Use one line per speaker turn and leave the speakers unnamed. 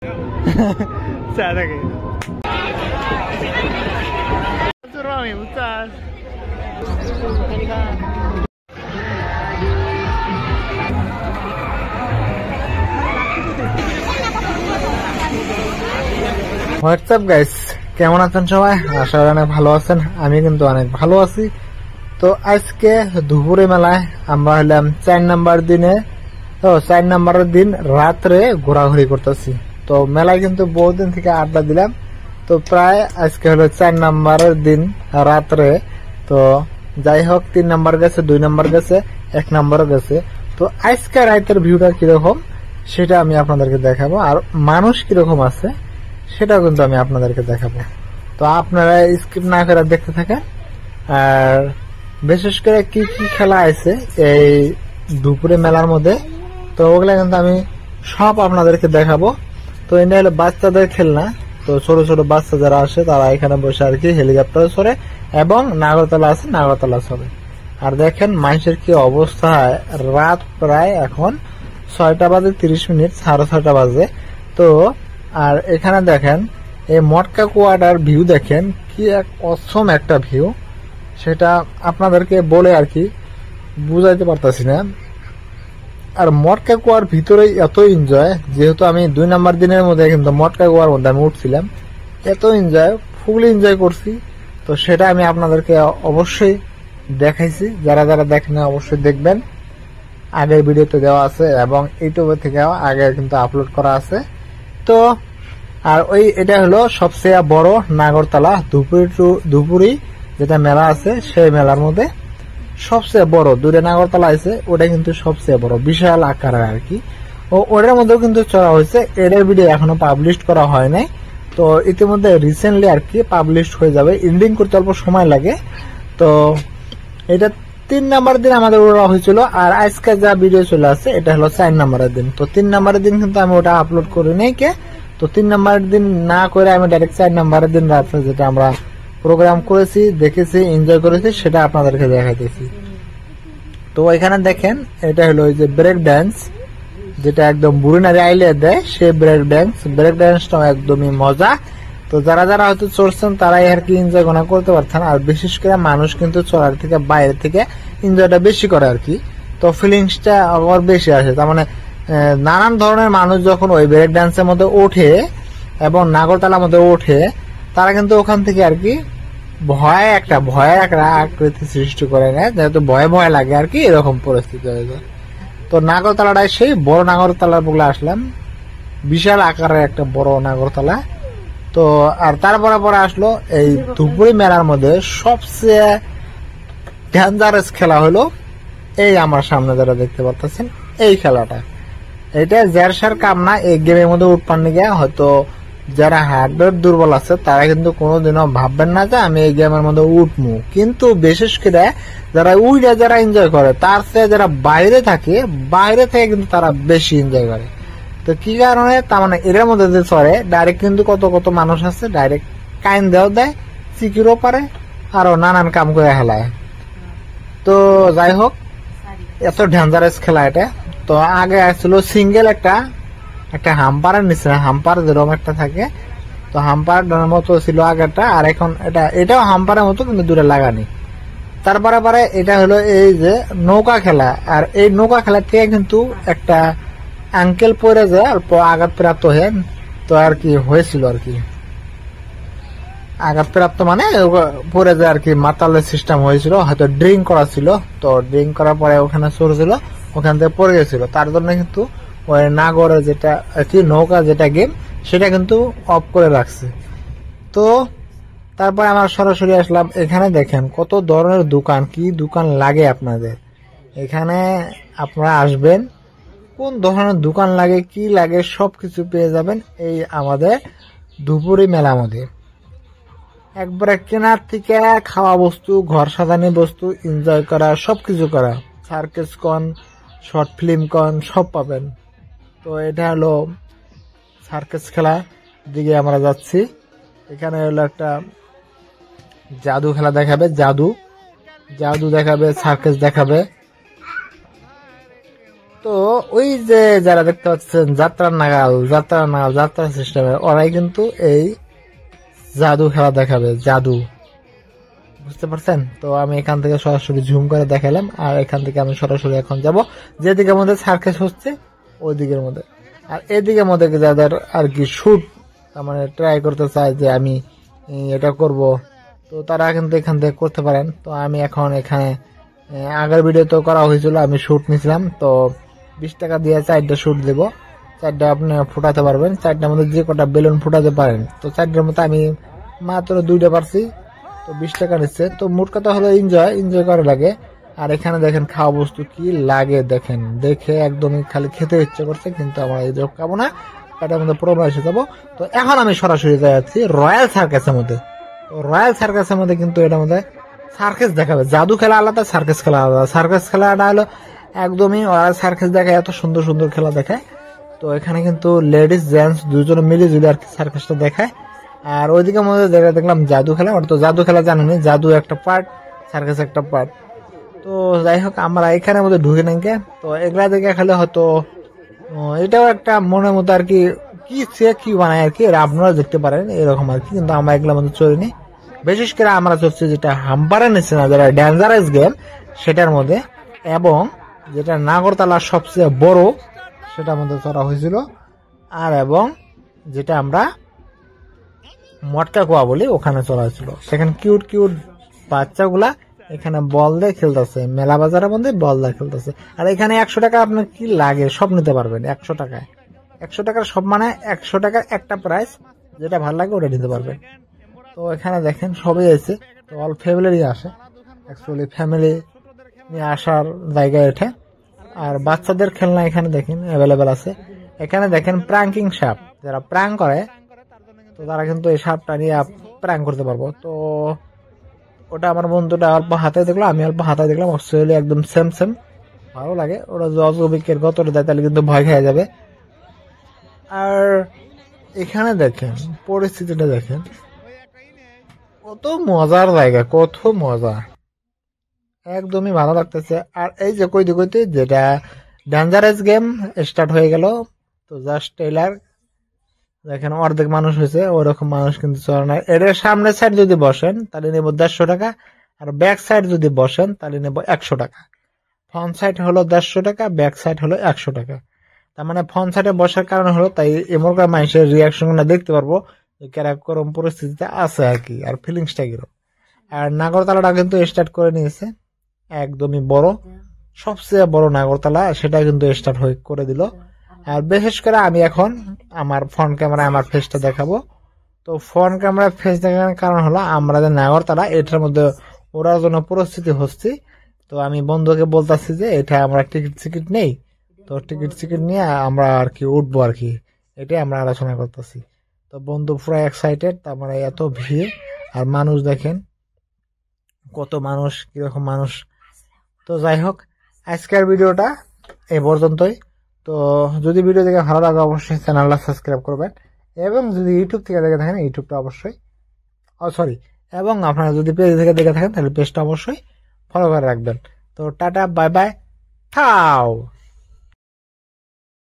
Sadake. Surami, Ustaz. WhatsApp guys, কেমন আছেন সবাই? আশা করি অনেক ভালো আছেন। আমি কিন্তু অনেক ভালো আছি। তো আজকে দুপুরে মেলায় আমরা হলাম 4 নাম্বার দিনে, 4 নাম্বারের দিন রাত্রে ঘোরাঘুরি করতেছি। তো মেলায় কিন্তু বহুদিন থেকে আড্ডা দিলাম। তো প্রায় আজকে হলো 4 নাম্বারের দিন রাত্রে। তো যাই হোক, 3 নাম্বার গেছে, 2 নাম্বার গেছে, 1 নাম্বারও গেছে। তো আজকে রাতের ভিউটা কিরকম সেটা আমি আপনাদেরকে দেখাবো, আর মানুষ কিরকম আছে সেটাও কিন্তু আমি আপনাদেরকে দেখাবো। তো আপনারা স্কিপ না করে দেখতে থাকেন। আর বিশেষ করে কি কি খেলা আছে এই দুপুরে মেলার মধ্যে, তো ওগুলা কিন্তু আমি সব আপনাদেরকে দেখাবো। তো এটা হলো বাচ্চাদের খেলনা। তো ছোট ছোট বাচ্চা যারা আসে তারা এখানে বসে আর কি হেলিকপ্টার চড়ে, এবং নাগরতলা আছে, নাগরতলা চড়ে। আর দেখেন মানুষের কি অবস্থা। রাত প্রায় এখন 6টা বাজে 30 মিনিট, 6:30 বাজে। তো আর এখানে দেখেন এই মটকা কুয়াটার ভিউ দেখেন, কি এক অসম একটা ভিউ, সেটা আপনাদেরকে বলে আর কি বুঝাইতে পারতাছি না। আর মটকা কুয়ার ভিতরে এত এনজয়, যেহেতু আমি 2 নাম্বার দিনের মধ্যে কিন্তু মটকা কুয়ার মধ্যে আমি উঠছিলাম, এত এনজয়, ফুল এনজয় করছি। তো সেটা আমি আপনাদেরকে অবশ্যই দেখাইছি। যারা যারা দেখেন অবশ্যই দেখবেন, আগের ভিডিওতে দেওয়া আছে এবং ইউটিউবে থেকে আগে কিন্তু আপলোড করা আছে। তো আর এটা হলো সবচেয়ে বড় নাগরতলা দুপুরি যেটা মেলা আছে, সেই মেলার মধ্যে সবচেয়ে বড় 2টা নাগরতলা আছে, ওটা কিন্তু সবচেয়ে বড়, বিশাল আকারের আর কি। ওটার মধ্যেও কিন্তু চড়া হয়েছে। এটার ভিডিও এখনো পাবলিশ করা হয় নাই। তো ইতিমধ্যে রিসেন্টলি আর কি পাবলিশ হয়ে যাবে, এন্ডিং করতে অল্প সময় লাগে। তো এটা 3 নাম্বার দিন আমাদের ওরা হয়েছিল। আর আজকে যা ভিডিও চলে আসছে এটা হলো 4 নাম্বারের দিন। তো 3 নাম্বারের দিন কিন্তু আমি ওটা আপলোড করি নাই কে। তো 3 নাম্বারের দিন না করে আমি ডাইরেক্ট 4 নাম্বারের দিন রাত্রে যেটা আমরা প্রোগ্রাম করেছি, দেখেছি, এনজয় করেছি, সেটা আপনাদেরকে দেখাইতেছি। তো এখানে দেখেন এটা হলো ওই যে ব্রেক ড্যান্স, যেটা একদম বুড়িনারি আইলে দেয়, সে ব্রেক ড্যান্স। ব্রেক ড্যান্সটাও একদমই মজা। তো যারা যারা হয়তো চড়ছেন তারাই আর কি এনজয় করতে পারছেন। আর বিশেষ করে মানুষ কিন্তু চড়ার থেকে বাইরে থেকে এনজয়টা বেশি করে আর কি। তো ফিলিংসটা আবার বেশি আসে। তার মানে নানান ধরনের মানুষ যখন ওই ব্রেক ড্যান্সের মধ্যে ওঠে এবং নাগরতলার মধ্যে ওঠে, তারা কিন্তু ওখান থেকে আর কি ভয়ের একটা আকৃতি সৃষ্টি করে নেয়, যেহেতু ভয় ভয় লাগে আর কি, এরকম পরিস্থিতি হয়ে যায়। তো নাগরতলাটায় সেই বড় নাগরতলা বলে আসলাম, বিশাল আকারের একটা বড় নাগরতলা। তো আর তারপরে পরে আসলো এই দুপুরি মেলার মধ্যে সবচেয়ে ডেঞ্জারাস খেলা হলো এই আমার সামনে যারা দেখতে পাচ্ছেন এই খেলাটা। এটা জেরসার কাম না, এই গেমের মধ্যে উঠপান গিয়ে হয়তো যারা হার্ডওয়্যার দুর্বল আছে তারা কিন্তু কোনোদিনও ভাববেন না যে আমি এই গেমের মধ্যে উঠবো। কিন্তু বিশেষ করে যারা এনজয় করে, তার চেয়ে যারা বাইরে থেকে কিন্তু তারা বেশি এনজয় করে। তো কি কারণে, তার মানে এর মধ্যে যে চড়ে ডাইরেক্ট কিন্তু কত কত মানুষ আছে, ডাইরেক্ট কাইন দেয়, সিকিরও পারে, আরো নানান কাম করে হেলায়। তো যাই হোক, এত ডেঞ্জারাস খেলা এটা। তো আগে আসছিল সিঙ্গেল একটা হাম্পারের নিচে, হাম্পার যেরকম একটা থাকে, তো হাম্পার মতো ছিল আগেরটা। আর এখন এটাও হাম্পারের মতো, কিন্তু দূরে লাগানি। তারপরে পরে এটা হলো এই যে নৌকা খেলা। আর এই নৌকা খেলা থেকে কিন্তু একটা আঙ্কেল পরে যায়, অল্প আঘাতপ্রাপ্ত হয়ে, তো আর কি হয়েছিল আর কি আঘাতপ্রাপ্ত মানে পরে যায় আর কি, মাতালের সিস্টেম হয়েছিল, হয়তো ড্রিঙ্ক করা ছিল। তো ড্রিঙ্ক করার পরে ওখানে চড়ছিল, ওখান থেকে পড়ে গেছিল। তার জন্য কিন্তু ওই নাগরের যেটা কি নৌকা যেটা গেম, সেটা কিন্তু অফ করে রাখছে। তো তারপরে আমার সরাসরি আসলাম এখানে। দেখেন কত ধরনের দোকান, কি দোকান লাগে আপনাদের এখানে, আপনারা আসবেন, কোন ধরনের দোকান লাগে, কি লাগে, সবকিছু পেয়ে যাবেন এই আমাদের দুপুরি মেলা মধ্যে। একবারে কেনার থেকে খাওয়া বস্তু, ঘর সাজানি বস্তু, এনজয় করা, সবকিছু করা, সার্কেস কন, শর্ট ফিল্ম কন, সব পাবেন। তো এটা হলো সার্কেস খেলা দিকে আমরা যাচ্ছি। এখানে হলো একটা জাদু খেলা দেখাবে, জাদু দেখাবে, সার্কেস দেখাবে। তো ওই যে যারা দেখতে পাচ্ছেন যাত্রা সিস্টেমে, ওরাই কিন্তু এই জাদু খেলা দেখাবে, জাদু, বুঝতে পারছেন? তো আমি এখান থেকে সরাসরি জুম করে দেখালাম, আর এখান থেকে আমি সরাসরি এখন যাব যেদিকে মধ্যে সার্কাস হচ্ছে ওই দিকের মধ্যে। আর এদিকে মধ্যে যাদের আর কি শুট মানে ট্রাই করতে চায় যে আমি এটা করব, তো তারা কিন্তু এখান থেকে করতে পারেন। তো আমি এখন এখানে আগের ভিডিও তো করা হয়েছিল, আমি শুট নিয়েছিলাম, তো 20 টাকা দিয়ে 4টা শুট দেব, 4টা আপনি ফুটাতে পারবেন, 4টার মধ্যে যে কটা বেলুন ফুটাতে পারেন। তো 4টার মধ্যে আমি মাত্র 2টা পারছি, তো 20 টাকা নিচ্ছে। তো মোট কথা হলো এনজয় করা লাগে। আর এখানে দেখেন খাওয়া বস্তু কি লাগে দেখেন, দেখে একদমই খালি খেতে ইচ্ছে করছে, কিন্তু আমার এই যোগ খাবো না, এটার মধ্যে প্রবলেম এসে যাবো। তো এখন আমি সরাসরি যাচ্ছি রয়্যাল সার্কাসের মধ্যে। তো রয়্যাল সার্কাসের মধ্যে কিন্তু এটার মধ্যে সার্কাস দেখাবে, জাদু খেলা আলাদা, সার্কাস খেলা আলাদা। সার্কাস খেলাটা হলো একদমই ওরা সার্কাস দেখায়, এত সুন্দর সুন্দর খেলা দেখায়। তো এখানে কিন্তু লেডিস জেন্টস দুজনে মিলে জুলে আর কি সার্কাসটা দেখায়। আর ওইদিকে মধ্যে যেটা দেখলাম জাদু খেলা, ওটা তো জাদু খেলা জানেনি, জাদু একটা পার্ট, সার্কাস একটা পার্ট। তো যাই হোক আমরা এখানের মধ্যে ঢুকে নাকি, তো এগুলা দেখে খেলে হয়তো এটাও একটা মনের মতো আর কি কি বানায় আর কি, আপনারা দেখতে পারেন এরকম আর কি, কিন্তু আমরা এগুলোর মধ্যে চলিনি। বিশেষ করে আমরা চলছি যেটা হাম্পারে নিচ্ছে না, যেটা ডেঞ্জারাস গেম সেটার মধ্যে, এবং যেটা নাগরতলা সবচেয়ে বড় সেটার মধ্যে চড়া হয়েছিল, আর এবং যেটা আমরা মটকা কুয়া বলি ওখানে চড়া হয়েছিল। সেখানে কিউট কিউট বাচ্চাগুলা এখানে বল দিয়ে খেলতেছে, মেলা বাজারের মধ্যে বল দিয়ে খেলতেছে। আর এখানে 100 টাকা আপনার কি লাগে সব নিতে পারবেন 100 টাকায়, 100 টাকার সব, মানে 100 টাকার একটা প্রাইস, যেটা ভালো লাগে ওটা নিতে পারবেন। তো এখানে দেখেন সবাই আছে, তো অল ফ্যামিলি আসে, অ্যাকচুয়ালি ফ্যামিলি নিয়ে আসার জায়গায় ওঠে। আর বাচ্চাদের খেলনা এখানে দেখেন অ্যাভেলেবেল আছে। এখানে দেখেন প্র্যাঙ্কিং সাপ, যারা প্র্যাঙ্ক করে তো তারা কিন্তু এই সাপটা নিয়ে প্র্যাঙ্ক করতে পারবো। তো ওটা আমার বন্ধুটা অল্প হাতে দেখলো, আমি অল্প হাতে দেখলাম, অস্ট্রেলি একদম সেম ভালো লাগে। ওরা যদি অজবিকের গতরে দেয় তাহলে কিন্তু ভয় খেয়ে যাবে। আর এখানে দেখেন পরিস্থিতিটা দেখেন, কত মজার জায়গা, কত মজা, একদমই ভালো লাগতেছে। আর এই যে কইতে যেটা ডেঞ্জারাস গেম স্টার্ট হয়ে গেল, তো জাস্ট ট্রেলার দেখেন অর্ধেক মানুষ হয়েছে, ওরকম মানুষ কিন্তু চলে না। এর সামনের সাইড যদি বসেন তাহলে নেব 150 টাকা, আর ব্যাক সাইড যদি বসেন তাহলে নেব 100 টাকা। ফ্রন্ট সাইড হলো 150 টাকা, ব্যাক সাইড হলো 100 টাকা। তার মানে ফ্রন্ট সাইডে বসার কারণ হলো তাই এমনকার মানুষের রিয়াকশন দেখতে পারবো যে কেরকম পরিস্থিতিতে আছে আর কি, আর ফিলিংসটা কিরকম। আর নাগরতলাটা কিন্তু স্টার্ট করে নিয়েছে, একদমই বড়, সবচেয়ে বড় নাগরতলা, সেটা কিন্তু স্টার্ট হয়ে করে দিল। আর বিশেষ করে আমি এখন আমার ফ্রন্ট ক্যামেরায় আমার ফেসটা দেখাবো। তো ফ্রন্ট ক্যামেরায় ফেস দেখানোর কারণ হলো আমরা যে নাগরতলা এটার মধ্যে ওরার জন্য পরিস্থিতি হচ্ছে। তো আমি বন্ধুকে বলতেছি যে এটা আমরা টিকিট নেই, তো টিকিট নিয়ে আমরা আর কি উঠবো আর কি, এটাই আমরা আলোচনা করতেছি। তো বন্ধু পুরো এক্সাইটেড, তার মানে এত ভিড়, আর মানুষ দেখেন কত মানুষ, কিরকম মানুষ। তো যাই হোক আজকের ভিডিওটা এই পর্যন্তই। তো যদি ভিডিও দেখে ভালো লাগে অবশ্যই চ্যানেলটা সাবস্ক্রাইব করবেন, এবং যদি ইউটিউব থেকে দেখে থাকেন ইউটিউবটা অবশ্যই এবং আপনারা যদি পেজ থেকে দেখে থাকেন তাহলে পেজটা অবশ্যই ফলো করে রাখবেন। তো টাটা, বাই বাই, থাও।